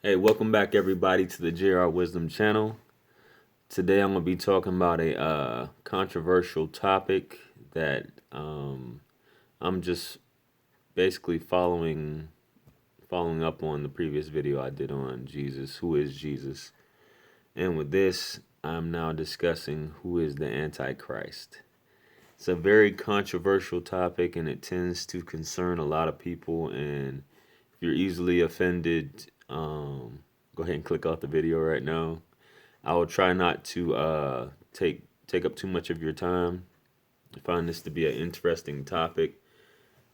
Hey, welcome back everybody to the JR Wisdom channel. Today I'm going to be talking about a controversial topic that I'm just basically following up on the previous video I did on Jesus, who is Jesus. And with this, I'm now discussing who is the Antichrist. It's a very controversial topic and it tends to concern a lot of people, and if you're easily offended, go ahead and click off the video right now. I will try not to take up too much of your time. I find this to be an interesting topic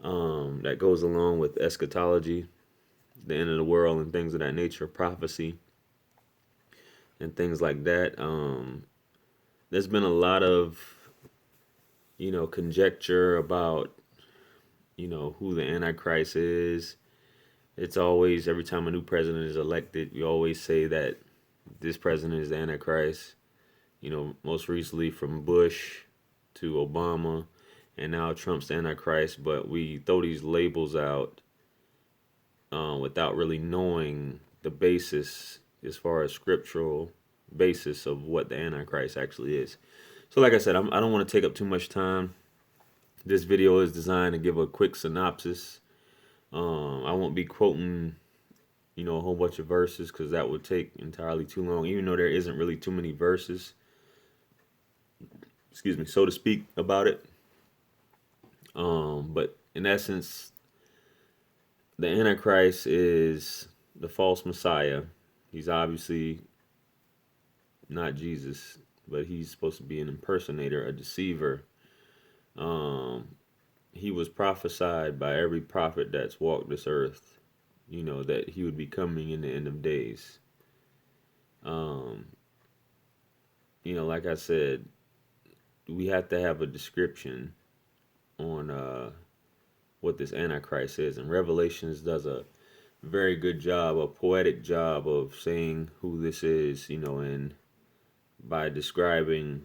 that goes along with eschatology, the end of the world, and things of that nature, prophecy, and things like that. There's been a lot of conjecture about who the Antichrist is. It's always, every time a new president is elected, you always say that this president is the Antichrist. Most recently from Bush to Obama, and now Trump's the Antichrist. But we throw these labels out without really knowing the basis, as far as scriptural basis of what the Antichrist actually is. So, like I said, I don't want to take up too much time. This video is designed to give a quick synopsis. I won't be quoting, a whole bunch of verses because that would take entirely too long, even though there isn't really too many verses, excuse me, so to speak, about it. But in essence, the Antichrist is the false Messiah. He's obviously not Jesus, but he's supposed to be an impersonator, a deceiver. Um, he was prophesied by every prophet that's walked this earth, that he would be coming in the end of days. Um, like I said, we have to have a description on what this Antichrist is, and Revelations does a very good job, a poetic job of saying who this is, and by describing,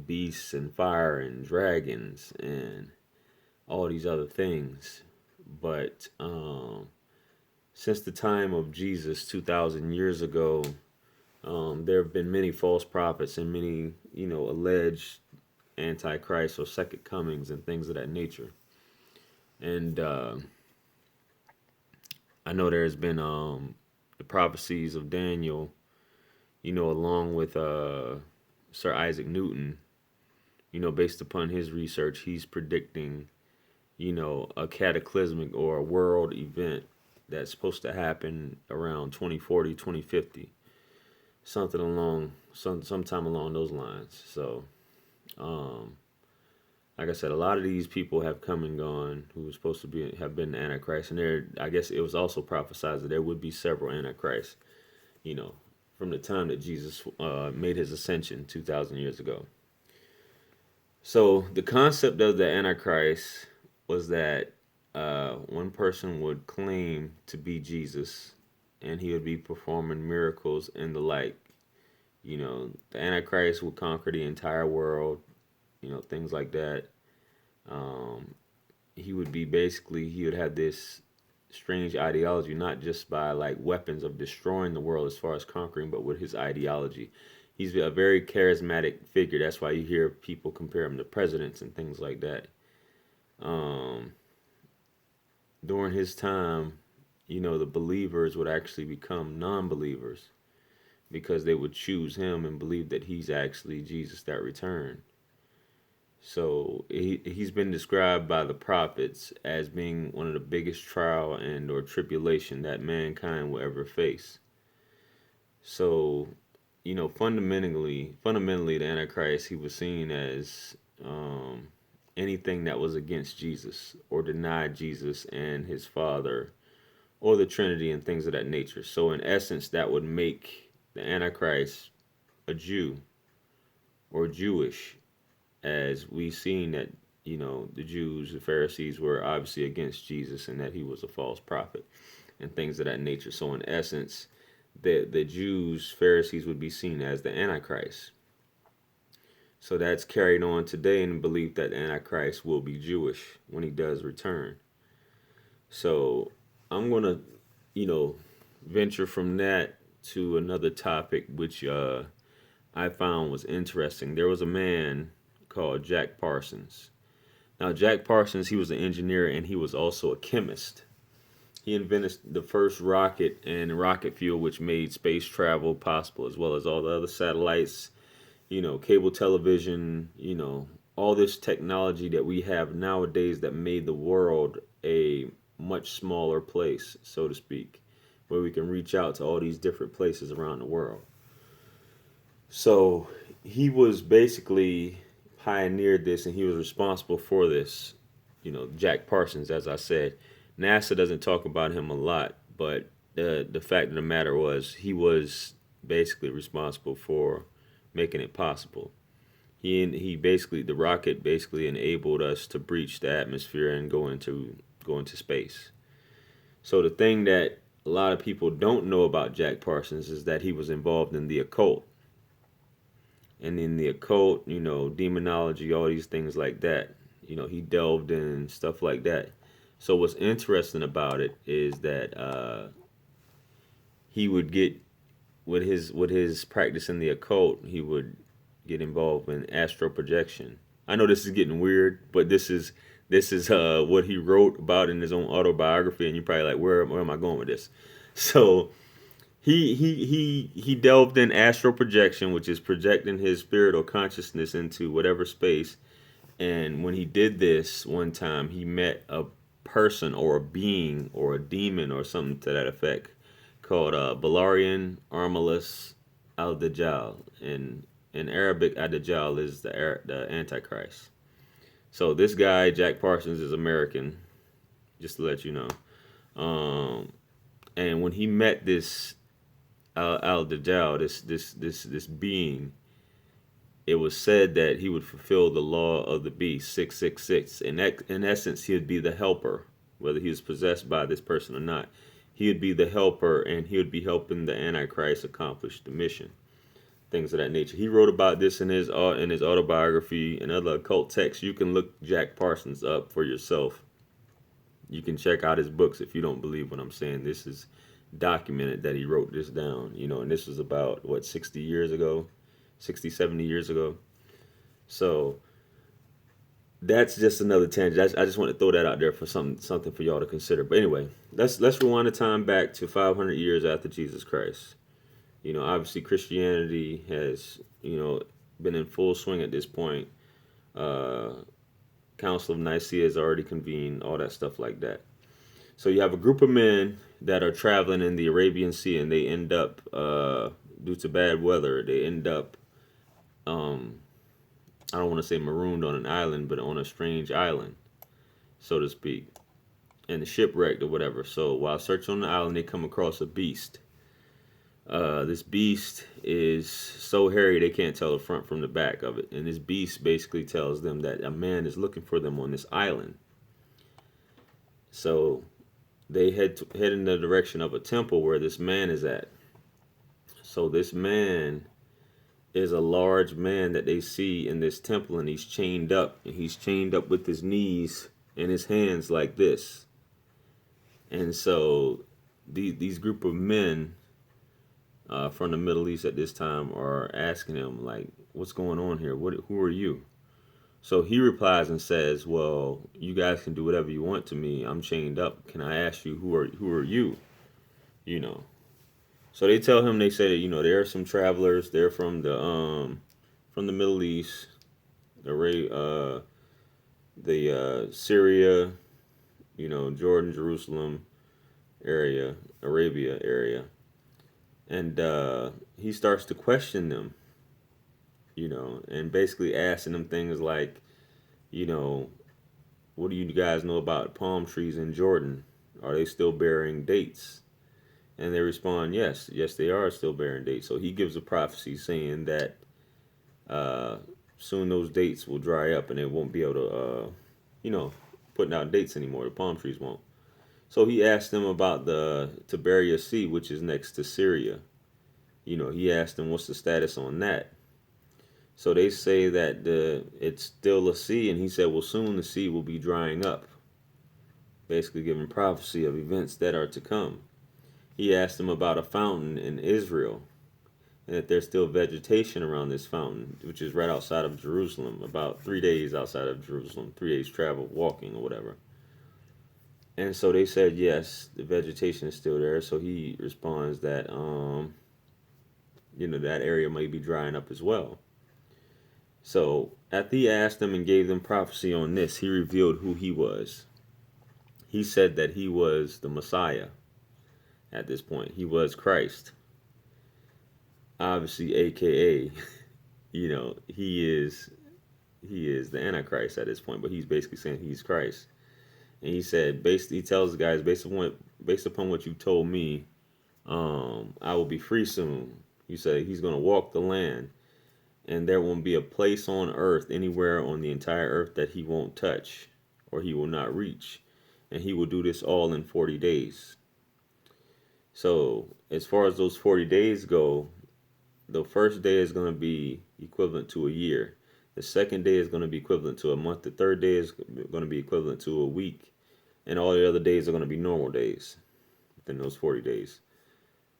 beasts and fire and dragons and all these other things. But since the time of Jesus 2,000 years ago, there have been many false prophets and many, alleged antichrist or second comings and things of that nature. And I know there's been the prophecies of Daniel, along with Sir Isaac Newton. Based upon his research, he's predicting, a cataclysmic or a world event that's supposed to happen around 2040, 2050, something along sometime along those lines. So, um, like I said, a lot of these people have come and gone who were supposed to be have been Antichrist, and I guess it was also prophesied that there would be several Antichrists, you know, from the time that Jesus made his ascension 2,000 years ago. So the concept of the Antichrist was that one person would claim to be Jesus, and he would be performing miracles and the like. The Antichrist would conquer the entire world, things like that. Um, he would be basically, he would have this strange ideology, not just by like weapons of destroying the world as far as conquering, but with his ideology. He's a very charismatic figure. That's why you hear people compare him to presidents and things like that. Um, During his time, the believers would actually become non-believers because they would choose him and believe that he's actually Jesus that returned. So he's been described by the prophets as being one of the biggest trial and or tribulation that mankind will ever face. So, fundamentally, the Antichrist, he was seen as anything that was against Jesus or denied Jesus and his Father or the Trinity and things of that nature. So, in essence, that would make the Antichrist a Jew or Jewish, as we seen that the Jews, the Pharisees were obviously against Jesus and that he was a false prophet and things of that nature. So in essence, the Jews, Pharisees would be seen as the Antichrist. So that's carried on today in the belief that the Antichrist will be Jewish when he does return. So I'm gonna, you know, venture from that to another topic, which I found was interesting. There was a man called Jack Parsons. Now, Jack Parsons, he was an engineer and he was also a chemist. He invented the first rocket and rocket fuel, which made space travel possible, as well as all the other satellites, cable television, all this technology that we have nowadays that made the world a much smaller place, so to speak, where we can reach out to all these different places around the world. So he was basically pioneered this and he was responsible for this. Jack Parsons, as I said. NASA doesn't talk about him a lot, but the fact of the matter was he was basically responsible for making it possible. He basically, the rocket basically enabled us to breach the atmosphere and go into space. So the thing that a lot of people don't know about Jack Parsons is that he was involved in the occult. And in the occult, demonology, all these things like that. He delved in stuff like that. So what's interesting about it is that he would get with his practice in the occult, he would get involved in astral projection. I know this is getting weird, but this is what he wrote about in his own autobiography, and you're probably like, where am I going with this? So he delved in astral projection, which is projecting his spirit or consciousness into whatever space. And when he did this one time, he met a person or a being or a demon or something to that effect called Balarian Armalus al-Dajjal. In Arabic, al-Dajjal is the Antichrist. So this guy, Jack Parsons, is American, just to let you know. And when he met this al-Dajjal, this being, it was said that he would fulfill the law of the beast, 666. In essence, he would be the helper, whether he was possessed by this person or not. He would be the helper, and he would be helping the Antichrist accomplish the mission, things of that nature. He wrote about this in his autobiography and other occult texts. You can look Jack Parsons up for yourself. You can check out his books if you don't believe what I'm saying. This is documented that he wrote this down, and this was about, 60 years ago? 60, 70 years ago. So that's just another tangent. I just want to throw that out there for something for y'all to consider. But anyway, let's rewind the time back to 500 years after Jesus Christ. Obviously Christianity has, been in full swing at this point. Council of Nicaea has already convened, all that stuff like that. So you have a group of men that are traveling in the Arabian Sea, and they end up, due to bad weather, they end up, I don't want to say marooned on an island, but on a strange island, so to speak, and shipwrecked or whatever. So while searching on the island, they come across a beast. This beast is so hairy they can't tell the front from the back of it. And this beast basically tells them that a man is looking for them on this island. So they head in the direction of a temple where this man is at. So this man is a large man that they see in this temple, and he's chained up. And he's chained up with his knees and his hands like this. And so these group of men from the Middle East at this time are asking him, like, what's going on here? Who are you? So he replies and says, well, you guys can do whatever you want to me. I'm chained up. Can I ask you, who are you? So they tell him, they say that, there are some travelers. They're from the Middle East, the Syria, Jordan, Jerusalem area, Arabia area. And he starts to question them, and basically asking them things like, what do you guys know about palm trees in Jordan? Are they still bearing dates? And they respond, yes, they are still bearing dates. So he gives a prophecy saying that soon those dates will dry up and they won't be able to, putting out dates anymore. The palm trees won't. So he asked them about the Tiberias Sea, which is next to Syria. He asked them what's the status on that. So they say that it's still a sea, and he said, well, soon the sea will be drying up. Basically giving prophecy of events that are to come. he asked him about a fountain in Israel, and that there's still vegetation around this fountain, which is right outside of Jerusalem, about 3 days outside of Jerusalem, 3 days travel walking or whatever. And so they said yes, the vegetation is still there. So he responds that that area may be drying up as well. So after he asked them and gave them prophecy on this, he revealed who he was. He said that he was the Messiah. At this point, he was Christ, obviously, aka, he is the Antichrist at this point, but he's basically saying he's Christ. And he said, he tells the guys, based upon what you told me, I will be free soon. He said he's going to walk the land, and there won't be a place on earth, anywhere on the entire earth, that he won't touch or he will not reach. And he will do this all in 40 days. So as far as those 40 days go, the first day is going to be equivalent to a year. The second day is going to be equivalent to a month. The third day is going to be equivalent to a week. And all the other days are going to be normal days within those 40 days.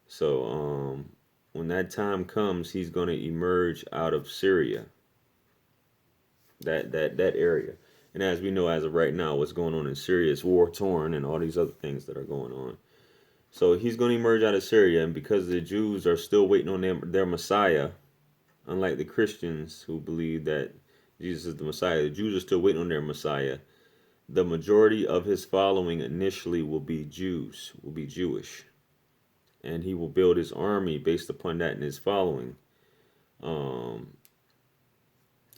So when that time comes, he's going to emerge out of Syria, that area. And as we know, as of right now, what's going on in Syria is war torn and all these other things that are going on. So he's going to emerge out of Syria, and because the Jews are still waiting on their Messiah, unlike the Christians who believe that Jesus is the Messiah, the Jews are still waiting on their Messiah. The majority of his following initially will be Jews, will be Jewish. And he will build his army based upon that in his following. And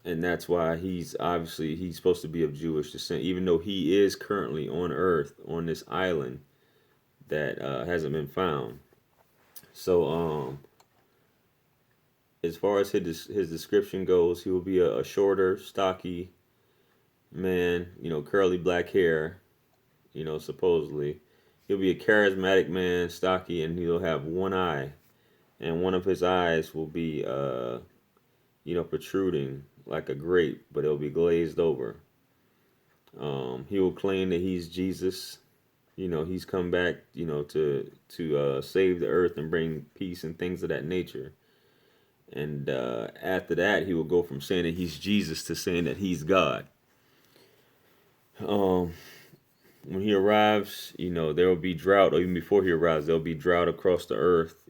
that's why he's supposed to be of Jewish descent, even though he is currently on earth, on this island that hasn't been found. So as far as his description goes, he will be a shorter, stocky man, curly black hair, supposedly. He'll be a charismatic man, stocky, and he'll have one eye. And one of his eyes will be, protruding like a grape, but it'll be glazed over. He will claim that he's Jesus. He's come back, to save the earth and bring peace and things of that nature. And after that, he will go from saying that he's Jesus to saying that he's God. When he arrives, there will be drought, or even before he arrives, there'll be drought across the earth.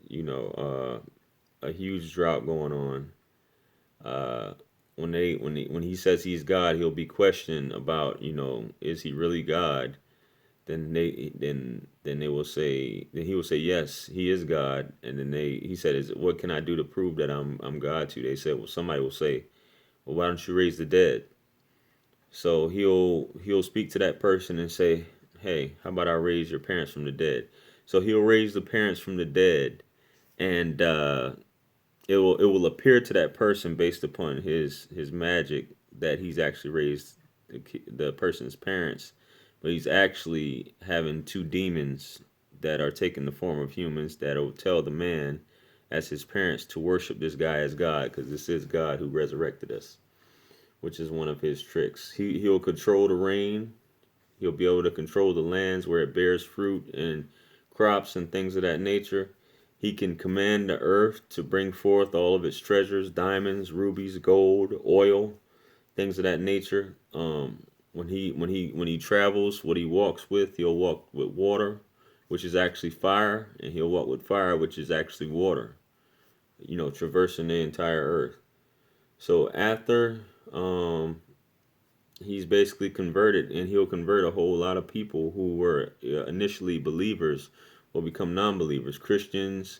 A huge drought going on. When he says he's God, he'll be questioned about, is he really God? Then they will say, then he will say, yes, he is God. And then he said, what can I do to prove that I'm God to? They said, well, somebody will say, well, why don't you raise the dead? So he'll speak to that person and say, hey, how about I raise your parents from the dead? So he'll raise the parents from the dead, and it will appear to that person based upon his magic that he's actually raised the person's parents, but he's actually having two demons that are taking the form of humans that will tell the man as his parents to worship this guy as God, because this is God who resurrected us, which is one of his tricks. He'll control the rain. He'll be able to control the lands where it bears fruit and crops and things of that nature. He can command the earth to bring forth all of its treasures, diamonds, rubies, gold, oil, things of that nature. When he travels, what he walks with, he'll walk with water, which is actually fire, and he'll walk with fire, which is actually water. Traversing the entire earth. So after he's basically converted, and he'll convert a whole lot of people who were initially believers will become non-believers, Christians,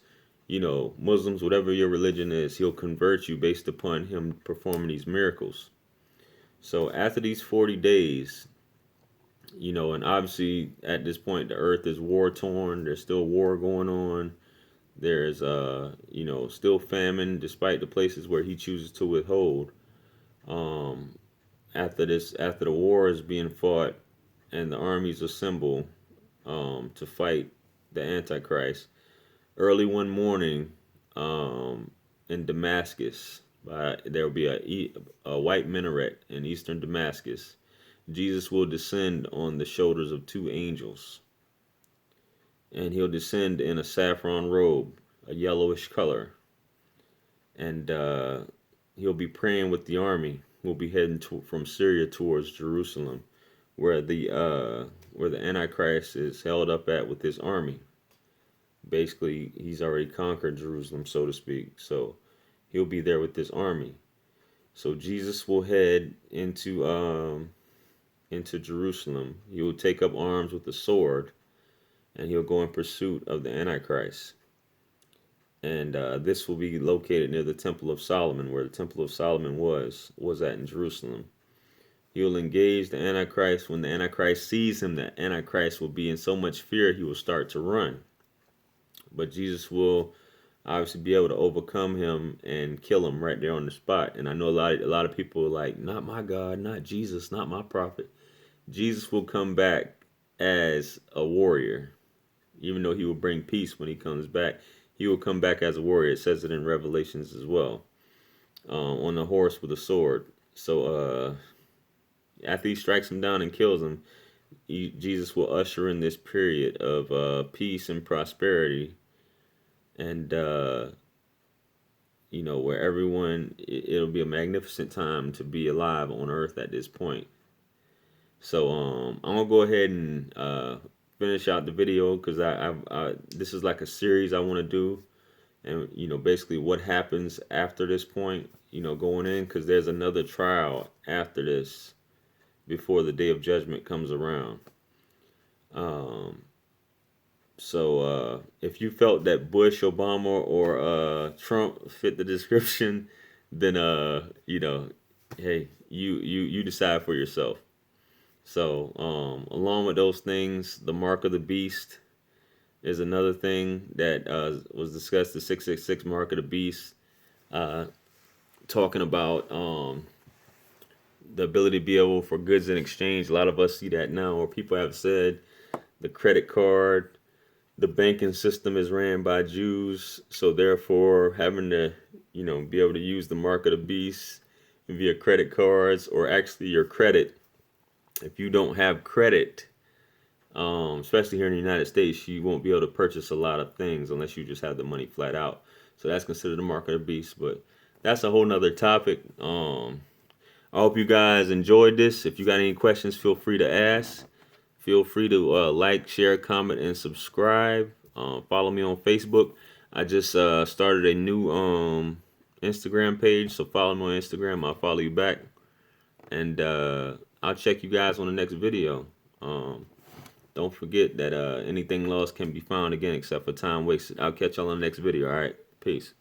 Muslims, whatever your religion is. He'll convert you based upon him performing these miracles. So after these 40 days, and obviously at this point the earth is war torn. There's still war going on. There's still famine despite the places where he chooses to withhold. After the war is being fought and the armies assemble to fight the Antichrist, early one morning in Damascus, there will be a white minaret in eastern Damascus. Jesus will descend on the shoulders of two angels. and he'll descend in a saffron robe, a yellowish color, and he'll be praying with the army. We'll be heading from Syria towards Jerusalem, where the Antichrist is held up at with his army. Basically, he's already conquered Jerusalem, so to speak. So he'll be there with his army. So Jesus will head into Jerusalem. He will take up arms with a sword, and he'll go in pursuit of the Antichrist. And this will be located near the Temple of Solomon, where the Temple of Solomon was at in Jerusalem. He will engage the Antichrist. When the Antichrist sees him, the Antichrist will be in so much fear he will start to run. But Jesus will obviously be able to overcome him and kill him right there on the spot. And I know a lot of people are like, not my God, not Jesus, not my prophet. Jesus will come back as a warrior. Even though he will bring peace when he comes back, he will come back as a warrior. It says it in Revelations as well, on a horse with a sword. So after he strikes him down and kills him, Jesus will usher in this period of peace and prosperity, and where everyone, it'll be a magnificent time to be alive on earth at this point. So I'm gonna go ahead and finish out the video, because I this is like a series I want to do, and basically what happens after this point, going in, because there's another trial after this before the day of judgment comes around. So if you felt that Bush, Obama, or Trump fit the description, then hey, you decide for yourself. So along with those things, the mark of the beast is another thing that was discussed. The 666 mark of the beast, talking about the ability to be able for goods in exchange. A lot of us see that now, or people have said the credit card, the banking system is ran by Jews, so therefore having to, be able to use the mark of the beast via credit cards, or actually your credit. If you don't have credit, especially here in the United States, you won't be able to purchase a lot of things unless you just have the money flat out. So that's considered the mark of the beast, but that's a whole nother topic. I hope you guys enjoyed this. If you got any questions, feel free to ask. Feel free to like, share, comment, and subscribe. Follow me on Facebook. I just started a new Instagram page, so follow me on Instagram. I'll follow you back. And I'll check you guys on the next video. Don't forget that anything lost can be found again except for time wasted. I'll catch y'all on the next video. All right. Peace.